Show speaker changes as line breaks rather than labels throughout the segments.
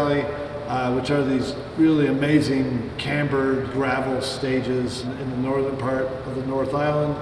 Rally, which are these really amazing cambered gravel stages in the northern part of the North Island.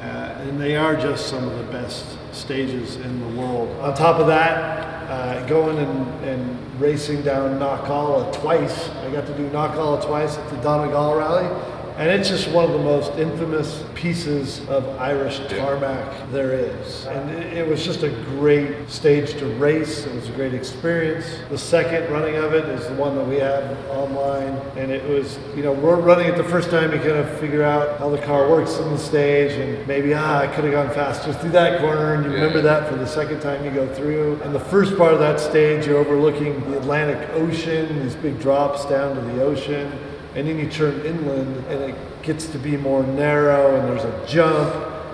And they are just some of the best stages in the world. On top of that, going and racing down Knockalla twice. I got to do Knockalla twice at the Donegal Rally. And it's just one of the most infamous pieces of Irish tarmac there is. And it was just a great stage to race. It was a great experience. The second running of it is the one that we have online. And it was, we're running it the first time, you kind of figure out how the car works on the stage, and maybe, I could have gone faster through that corner, and you remember that for the second time you go through. And the first part of that stage, you're overlooking the Atlantic Ocean, these big drops down to the ocean. And then you turn inland and it gets to be more narrow, and there's a jump,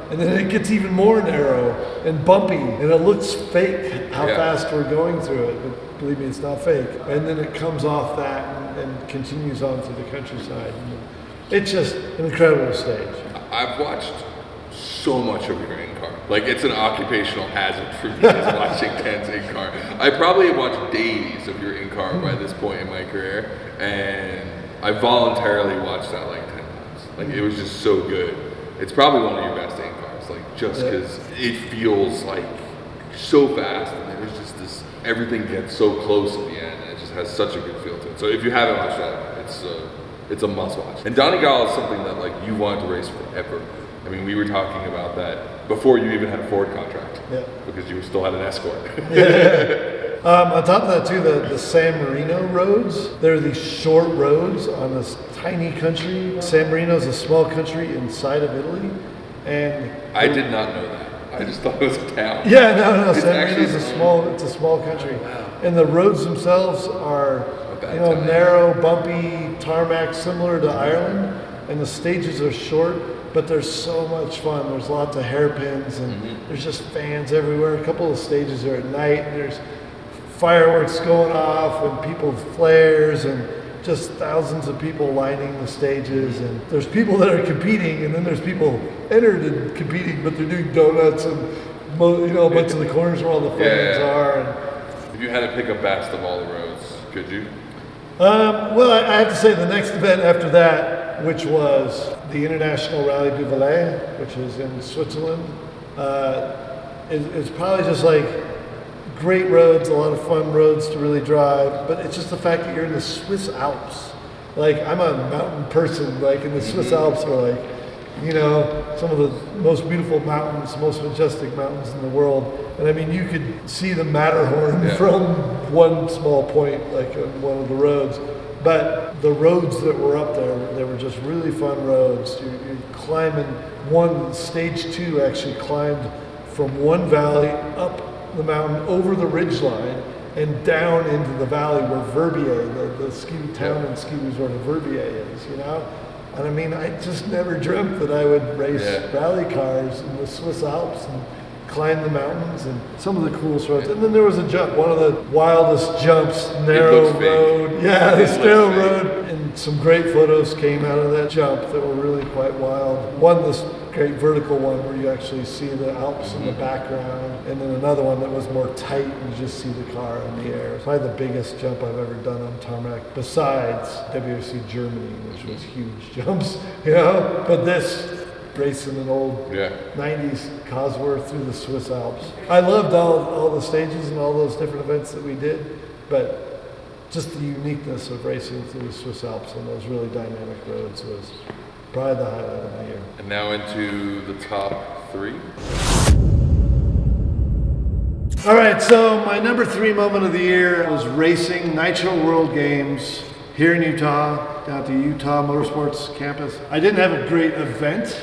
and then it gets even more narrow and bumpy, and it looks fake how fast we're going through it, but believe me, it's not fake. And then it comes off that and continues on through the countryside. It's just an incredible stage.
I've watched so much of your in-car. Like, it's an occupational hazard for me just watching Ken's in-car. I probably have watched days of your in-car by this point in my career, and I voluntarily watched that like 10 times. Like, it was just so good. It's probably one of your best in-cars, like, just because it feels like so fast, and there's just this, everything gets so close at the end, and it just has such a good feel to it. So if you haven't watched that, it's a must watch. And Donegal is something that, like, you wanted to race forever. I mean, we were talking about that before you even had a Ford contract, because you still had an Escort.
On top of that too, the San Marino roads, they're these short roads on this tiny country. San Marino is a small country inside of Italy, and
I did not know that. I just thought it was a town.
Yeah, no, San Marino is a small country. And the roads themselves are narrow, bumpy, tarmac, similar to Ireland, and the stages are short, but there's so much fun. There's lots of hairpins, and there's just fans everywhere. A couple of stages are at night, and there's fireworks going off and people with flares, and just thousands of people lining the stages. And there's people that are competing, and then there's people entered in competing, but they're doing donuts and a bunch of the corners where all the fans are. And
if you had to pick a best of all the roads, could you?
Well, I have to say the next event after that, which was the International Rally du Valais, which is in Switzerland, is probably just like great roads, a lot of fun roads to really drive, but it's just the fact that you're in the Swiss Alps. Like, I'm a mountain person, like, and the Swiss Alps are like, some of the most beautiful mountains, most majestic mountains in the world. And I mean, you could see the Matterhorn from one small point, like on one of the roads. But the roads that were up there, they were just really fun roads. You're climbing stage 2 actually climbed from one valley up the mountain over the ridgeline and down into the valley where Verbier, the ski town and ski resort of Verbier is, And I mean, I just never dreamt that I would race rally cars in the Swiss Alps and climb the mountains, and some of the coolest roads. And then there was a jump, one of the wildest jumps, narrow road. Yeah, this narrow road. And some great photos came out of that jump that were really quite wild. One, this great vertical one where you actually see the Alps in the background, and then another one that was more tight and you just see the car in the air. It's probably the biggest jump I've ever done on tarmac, besides WRC Germany, which was huge jumps, But this, racing an old 90s Cosworth through the Swiss Alps. I loved all the stages and all those different events that we did, but just the uniqueness of racing through the Swiss Alps on those really dynamic roads was probably the highlight of the year.
And now into the top 3.
All right, so my number 3 moment of the year was racing Nitro World Games here in Utah, down at the Utah Motorsports campus. I didn't have a great event